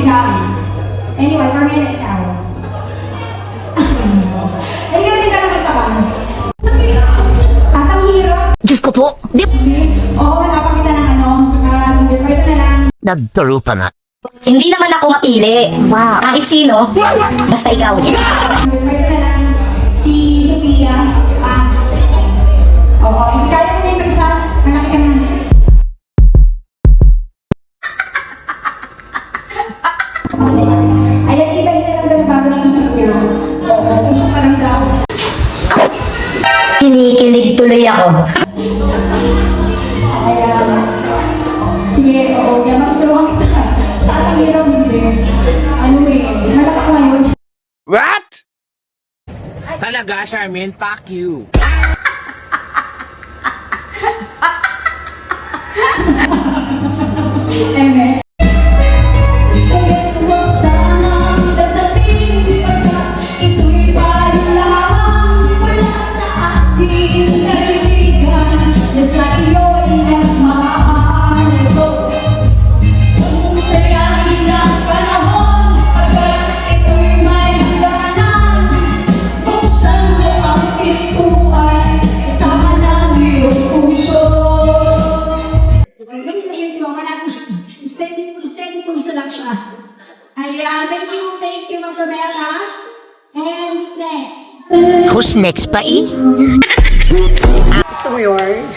lang. Anyway, Carmela, ikaw. Halika, hindi ka naman tapan. At ang hirap. Diyos ko po, di Oo, wala kita ng ano. Ito na lang. nagturo pa na. Hindi naman ako mapili. Wow. Kahit sino, basta ikaw. Ito na lang. Si Sophia. Oo, hindi kaya ko na yung isa. Malaki ka na. Ayan, iba na lang daw bago ng isip niya. Oo, isa pa lang daw. Kinikilig tuloy ako. Kaya, sige, oo, kaya magtulungan kita siya. Sa ating hirap hindi. Ano malaki ko ngayon. What? Talaga, Charmaine? Fuck you. Eme. Steady puso lang siya. Ayan, thank you, Ma'am Carmela. And next. Who's next pa eh? Gusto mo yun?